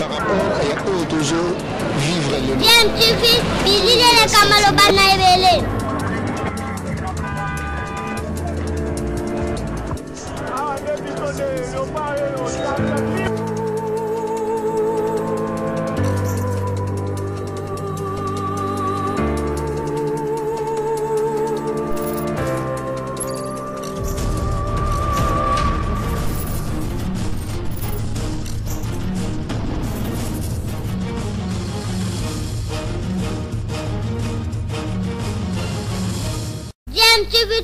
par rapport à eux toujours vivre le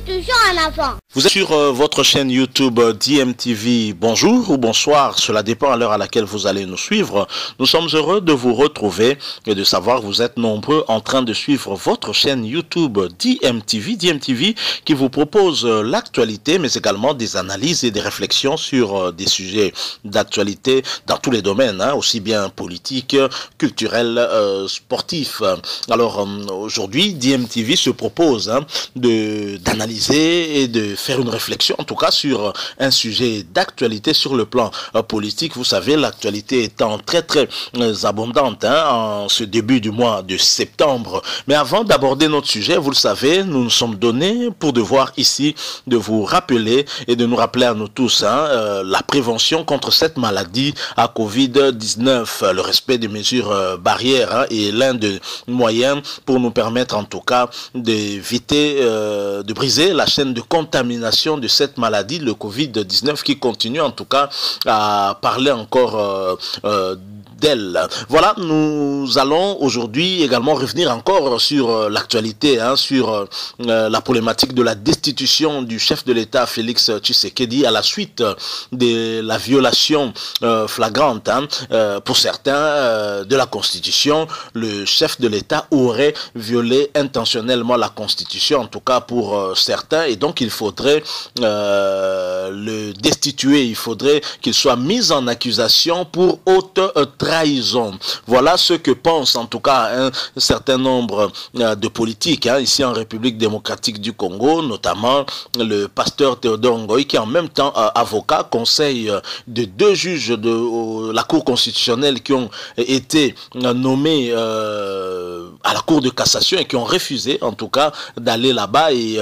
toujours en avant. Vous êtes sur votre chaîne YouTube DMTV. Bonjour ou bonsoir, cela dépend à l'heure à laquelle vous allez nous suivre. Nous sommes heureux de vous retrouver et de savoir que vous êtes nombreux en train de suivre votre chaîne YouTube DMTV. DMTV qui vous propose l'actualité mais également des analyses et des réflexions sur des sujets d'actualité dans tous les domaines, aussi bien politiques, culturels, sportifs. Alors aujourd'hui, DMTV se propose d'analyser et de faire une réflexion en tout cas sur un sujet d'actualité sur le plan politique. Vous savez, l'actualité étant très abondante en ce début du mois de septembre. Mais avant d'aborder notre sujet, vous le savez, nous nous sommes donnés pour devoir ici de vous rappeler et de nous rappeler à nous tous la prévention contre cette maladie à Covid-19. Le respect des mesures barrières est l'un des moyens pour nous permettre en tout cas d'éviter de briser la chaîne de contamination de cette maladie, le Covid-19, qui continue en tout cas à parler encore d'elle. Voilà, nous allons aujourd'hui également revenir encore sur l'actualité, sur la problématique de la destitution du chef de l'État Félix Tshisekedi à la suite de la violation flagrante pour certains de la Constitution. Le chef de l'État aurait violé intentionnellement la Constitution, en tout cas pour certains, et donc il faudrait le destituer, il faudrait qu'il soit mis en accusation pour haute trahison. Voilà ce que pense en tout cas un certain nombre de politiques ici en République démocratique du Congo, notamment le pasteur Théodore Ngoï, qui est en même temps avocat, conseil de deux juges de la Cour constitutionnelle qui ont été nommés à la Cour de cassation et qui ont refusé en tout cas d'aller là-bas et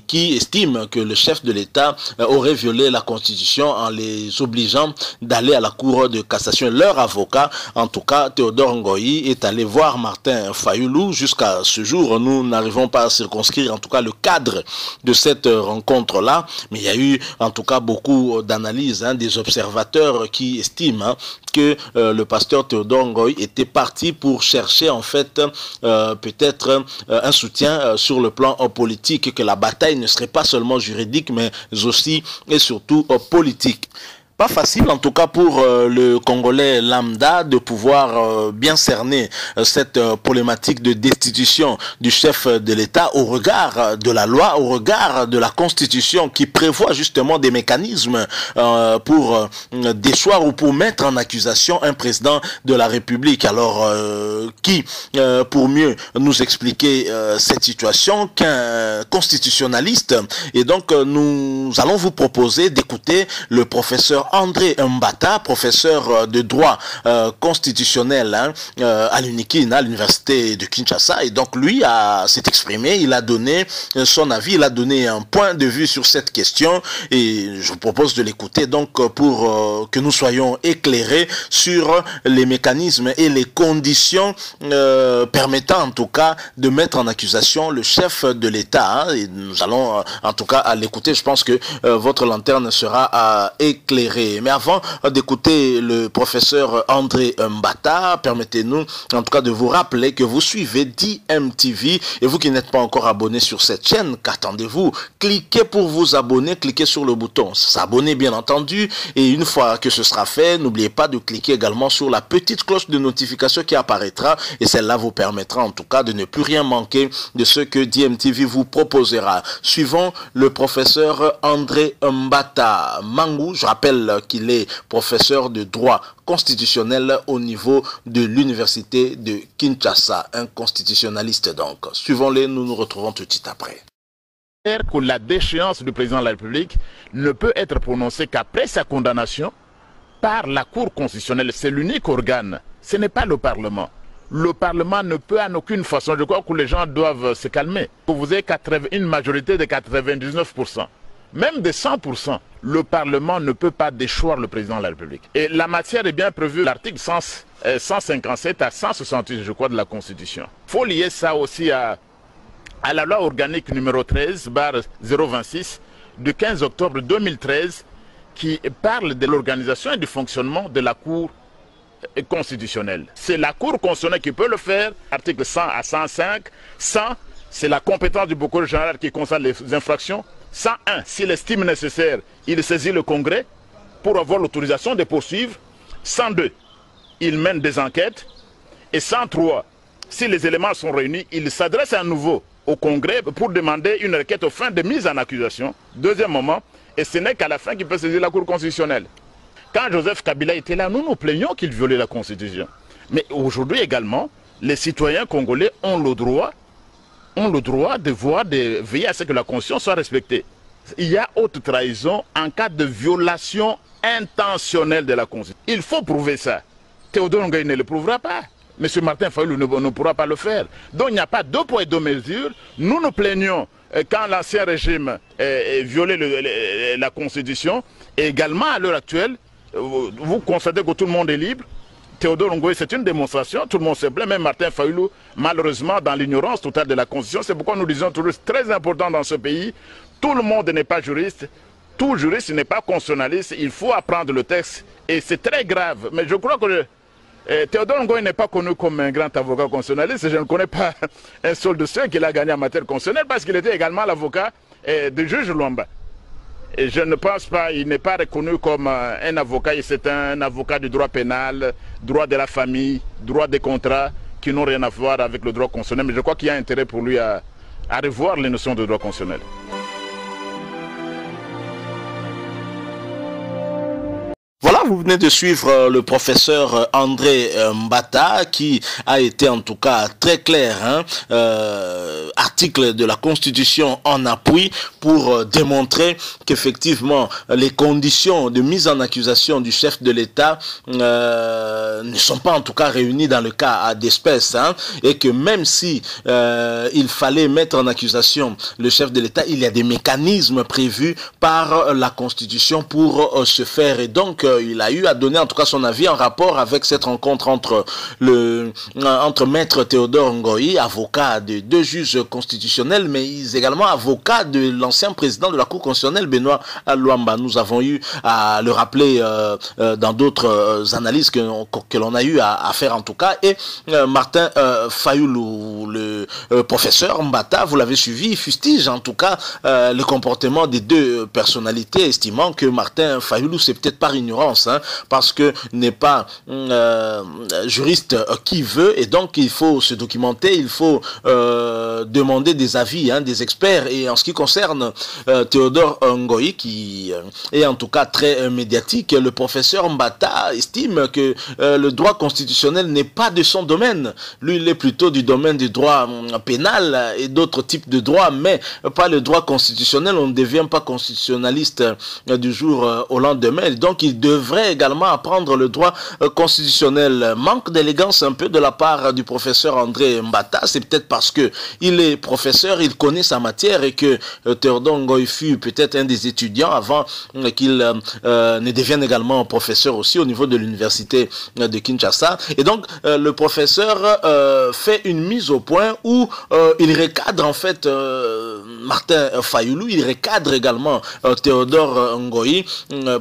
qui estiment que le chef de l'État aurait violé la Constitution en les obligeant d'aller à la Cour de cassation. Leur avocat, en tout cas Théodore Ngoï, est allé voir Martin Fayoulou. Jusqu'à ce jour, nous n'arrivons pas à circonscrire en tout cas le cadre de cette rencontre-là, mais il y a eu en tout cas beaucoup d'analyses des observateurs qui estiment que le pasteur Théodore Ngoï était parti pour chercher en fait peut-être un soutien sur le plan politique, que la bataille ne serait pas seulement juridique mais aussi et surtout politique. Pas facile en tout cas pour le Congolais lambda de pouvoir bien cerner cette problématique de destitution du chef de l'État au regard de la loi, au regard de la Constitution qui prévoit justement des mécanismes pour déchoir ou pour mettre en accusation un président de la République. Alors qui pour mieux nous expliquer cette situation qu'un constitutionnaliste? Et donc nous allons vous proposer d'écouter le professeur André Mbata, professeur de droit constitutionnel à l'UNIKIN, à l'université de Kinshasa. Et donc lui s'est exprimé, il a donné son avis, il a donné un point de vue sur cette question. Et je vous propose de l'écouter donc pour que nous soyons éclairés sur les mécanismes et les conditions permettant en tout cas de mettre en accusation le chef de l'État. Et nous allons en tout cas à l'écouter. Je pense que votre lanterne sera éclairée. Mais avant d'écouter le professeur André Mbata, permettez-nous en tout cas de vous rappeler que vous suivez DMTV, et vous qui n'êtes pas encore abonné sur cette chaîne, qu'attendez-vous? Cliquez pour vous abonner, cliquez sur le bouton s'abonner bien entendu, et une fois que ce sera fait, n'oubliez pas de cliquer également sur la petite cloche de notification qui apparaîtra, et celle-là vous permettra en tout cas de ne plus rien manquer de ce que DMTV vous proposera. Suivons le professeur André Mbata Mangou. Je rappelle qu'il est professeur de droit constitutionnel au niveau de l'université de Kinshasa, un constitutionnaliste donc. Suivons-les, nous nous retrouvons tout de suite après. Que la déchéance du président de la République ne peut être prononcée qu'après sa condamnation par la Cour constitutionnelle. C'est l'unique organe. Ce n'est pas le Parlement. Le Parlement ne peut en aucune façon, je crois que les gens doivent se calmer. Vous avez une majorité de 99%, même de 100%. Le Parlement ne peut pas déchoir le président de la République. Et la matière est bien prévue, l'article 157 à 168, je crois, de la Constitution. Il faut lier ça aussi à la loi organique numéro 13/026 du 15 octobre 2013 qui parle de l'organisation et du fonctionnement de la Cour constitutionnelle. C'est la Cour constitutionnelle qui peut le faire, article 100 à 105. 100, c'est la compétence du procureur général qui concerne les infractions. 101, s'il estime nécessaire, il saisit le Congrès pour avoir l'autorisation de poursuivre. 102, il mène des enquêtes. Et 103, si les éléments sont réunis, il s'adresse à nouveau au Congrès pour demander une requête aux fins de mise en accusation. Deuxième moment, et ce n'est qu'à la fin qu'il peut saisir la Cour constitutionnelle. Quand Joseph Kabila était là, nous nous plaignons qu'il violait la Constitution. Mais aujourd'hui également, les citoyens congolais ont le droit de veiller à ce que la Constitution soit respectée. Il y a haute trahison en cas de violation intentionnelle de la Constitution. Il faut prouver ça. Théodore Ngoï ne le prouvera pas. M. Martin Fayulu ne pourra pas le faire. Donc il n'y a pas deux poids et deux mesures. Nous nous plaignons quand l'ancien régime violait la Constitution. Et également à l'heure actuelle, vous constatez que tout le monde est libre. Théodore Ngoï, c'est une démonstration, tout le monde se plaît, même Martin Fayulu, malheureusement, dans l'ignorance totale de la Constitution. C'est pourquoi nous disons toujours, c'est très important dans ce pays, tout le monde n'est pas juriste, tout juriste n'est pas constitutionnaliste, il faut apprendre le texte, et c'est très grave. Mais je crois que Théodore Ngoï n'est pas connu comme un grand avocat constitutionnaliste, je ne connais pas un seul de ceux qu'il a gagné en matière constitutionnelle, parce qu'il était également l'avocat du juge Luamba. Et je ne pense pas, il n'est pas reconnu comme un avocat, c'est un avocat du droit pénal, droit de la famille, droit des contrats, qui n'ont rien à voir avec le droit constitutionnel. Mais je crois qu'il y a intérêt pour lui à revoir les notions de droit constitutionnel. Voilà, vous venez de suivre le professeur André Mbata qui a été en tout cas très clair, article de la Constitution en appui pour démontrer qu'effectivement les conditions de mise en accusation du chef de l'État ne sont pas en tout cas réunies dans le cas d'espèce, et que même si il fallait mettre en accusation le chef de l'État, il y a des mécanismes prévus par la Constitution pour ce faire. Et donc il a eu à donner en tout cas son avis en rapport avec cette rencontre entre maître Théodore Ngoï, avocat de deux juges constitutionnels, mais également avocat de l'ancien président de la Cour constitutionnelle, Benoît Luamba. Nous avons eu à le rappeler dans d'autres analyses que l'on a eu à faire en tout cas. Et Martin Fayulu, le professeur Mbata, vous l'avez suivi, fustige en tout cas le comportement des deux personnalités, estimant que Martin Fayulu, c'est peut-être par ignorance, parce que n'est pas juriste qui veut, et donc il faut se documenter, il faut demander des avis des experts. Et en ce qui concerne Théodore Ngoï, qui est en tout cas très médiatique, le professeur Mbata estime que le droit constitutionnel n'est pas de son domaine. Lui, il est plutôt du domaine du droit pénal et d'autres types de droits, mais pas le droit constitutionnel. On ne devient pas constitutionnaliste du jour au lendemain. Donc il devrait également apprendre le droit constitutionnel. Manque d'élégance un peu de la part du professeur André Mbata. C'est peut-être parce que il est professeur, il connaît sa matière, et que Théodore Ngoï fut peut-être un des étudiants avant qu'il ne devienne également professeur aussi au niveau de l'université de Kinshasa. Et donc le professeur fait une mise au point où il recadre en fait Martin Fayulu, il recadre également Théodore Ngoï,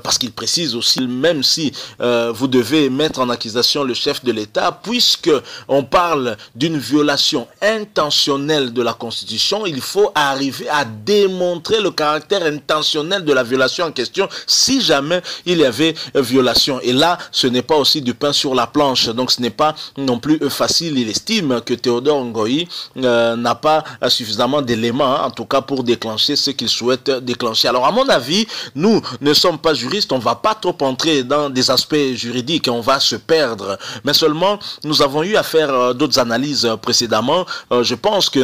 parce qu'il précise aussi, même si vous devez mettre en accusation le chef de l'État, puisque on parle d'une violation intentionnelle de la Constitution, il faut arriver à démontrer le caractère intentionnel de la violation en question, si jamais il y avait violation. Et là, ce n'est pas aussi du pain sur la planche, donc ce n'est pas non plus facile. Il estime que Théodore Ngoï n'a pas suffisamment d'éléments, en tout cas pour déclencher ce qu'il souhaite déclencher. Alors à mon avis, nous ne sommes pas juristes, on ne va pas trop entrer dans des aspects juridiques, on va se perdre, mais seulement nous avons eu à faire d'autres analyses précédemment. Je pense que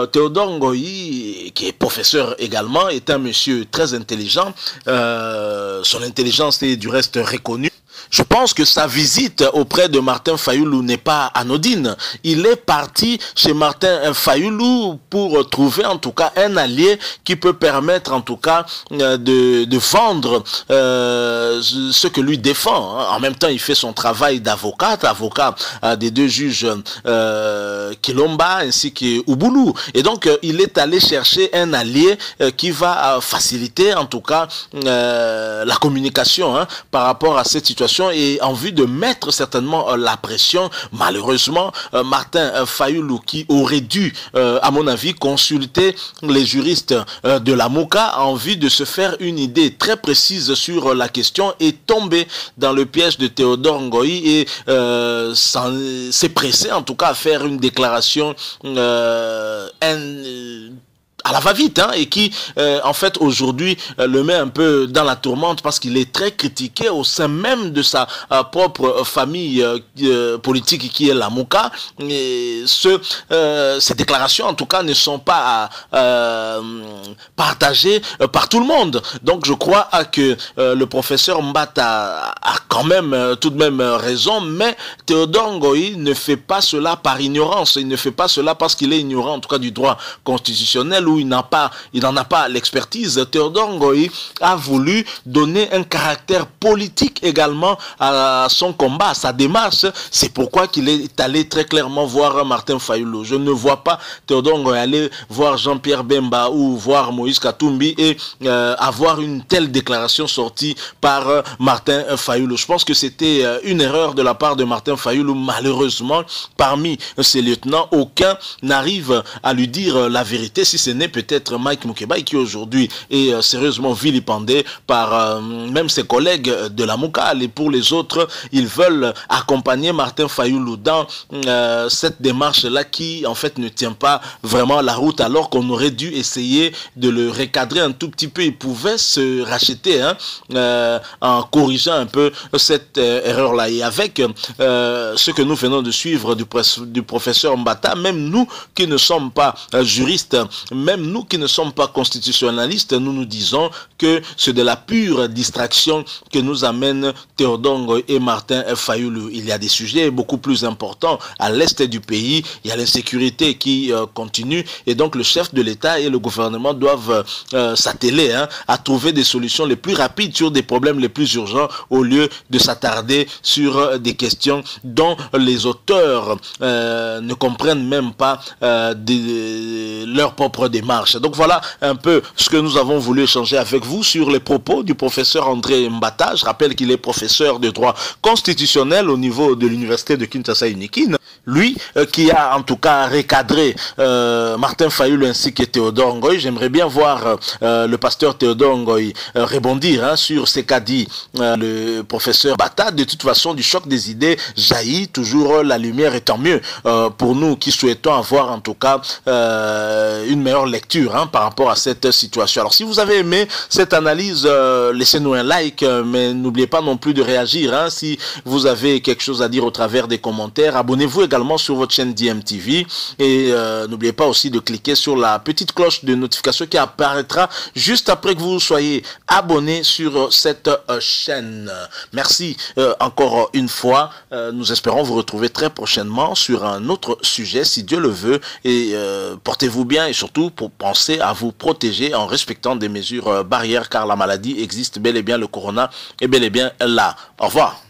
Théodore Ngoï, qui est professeur également, est un monsieur très intelligent, son intelligence est du reste reconnue. Je pense que sa visite auprès de Martin Fayoulou n'est pas anodine. Il est parti chez Martin Fayoulou pour trouver en tout cas un allié qui peut permettre en tout cas de vendre ce que lui défend. En même temps, il fait son travail d'avocat, avocat des deux juges Kilomba ainsi que Ouboulou. Et donc, il est allé chercher un allié qui va faciliter en tout cas la communication par rapport à cette situation et en vue de mettre certainement la pression. Malheureusement, Martin Fayoulou, qui aurait dû, à mon avis, consulter les juristes de la MOCA en vue de se faire une idée très précise sur la question, est tombé dans le piège de Théodore Ngoï et s'est pressé en tout cas à faire une déclaration à la va-vite, et qui, en fait, aujourd'hui, le met un peu dans la tourmente parce qu'il est très critiqué au sein même de sa propre famille politique qui est la MOCA. Et ces déclarations, en tout cas, ne sont pas partagées par tout le monde. Donc, je crois que le professeur Mbata a quand même tout de même raison, mais Théodore Ngoï ne fait pas cela par ignorance. Il ne fait pas cela parce qu'il est ignorant, en tout cas, du droit constitutionnel, il n'en a pas l'expertise. Théodore Ngoï a voulu donner un caractère politique également à son combat, à sa démarche. C'est pourquoi qu'il est allé très clairement voir Martin Fayoulou. Je ne vois pas Théodore Ngoï aller voir Jean-Pierre Bemba ou voir Moïse Katumbi et avoir une telle déclaration sortie par Martin Fayoulou. Je pense que c'était une erreur de la part de Martin Fayoulou. Malheureusement, parmi ses lieutenants, aucun n'arrive à lui dire la vérité, si ce n'est peut-être Mike Mukeba, qui aujourd'hui est sérieusement vilipendé par même ses collègues de la MOCA. Et pour les autres, ils veulent accompagner Martin Fayoulou dans cette démarche-là qui en fait ne tient pas vraiment la route, alors qu'on aurait dû essayer de le recadrer un tout petit peu. Il pouvait se racheter en corrigeant un peu cette erreur-là. Et avec ce que nous venons de suivre du professeur Mbata, même nous qui ne sommes pas juristes, même nous qui ne sommes pas constitutionnalistes, nous nous disons que c'est de la pure distraction que nous amènent Théodore Ngoï et Martin Fayoulou. Il y a des sujets beaucoup plus importants à l'est du pays. Il y a l'insécurité qui continue et donc le chef de l'État et le gouvernement doivent s'atteler à trouver des solutions les plus rapides sur des problèmes les plus urgents au lieu de s'attarder sur des questions dont les auteurs ne comprennent même pas leur propre démarche. Donc voilà un peu ce que nous avons voulu échanger avec vous sur les propos du professeur André Mbata. Je rappelle qu'il est professeur de droit constitutionnel au niveau de l'université de Kinshasa Unikin. Lui qui a en tout cas recadré Martin Fayoulou ainsi que Théodore Ngoï. J'aimerais bien voir le pasteur Théodore Ngoï rebondir sur ce qu'a dit le professeur Mbata. De toute façon, du choc des idées jaillit toujours la lumière, et tant mieux pour nous qui souhaitons avoir en tout cas une meilleure lecture par rapport à cette situation. Alors si vous avez aimé cette analyse, laissez-nous un like, mais n'oubliez pas non plus de réagir si vous avez quelque chose à dire au travers des commentaires. Abonnez-vous également sur votre chaîne DMTV et n'oubliez pas aussi de cliquer sur la petite cloche de notification qui apparaîtra juste après que vous soyez abonné sur cette chaîne. Merci encore une fois. Nous espérons vous retrouver très prochainement sur un autre sujet si Dieu le veut, et portez-vous bien et surtout pour penser à vous protéger en respectant des mesures barrières, car la maladie existe bel et bien, le corona est bel et bien là. Au revoir.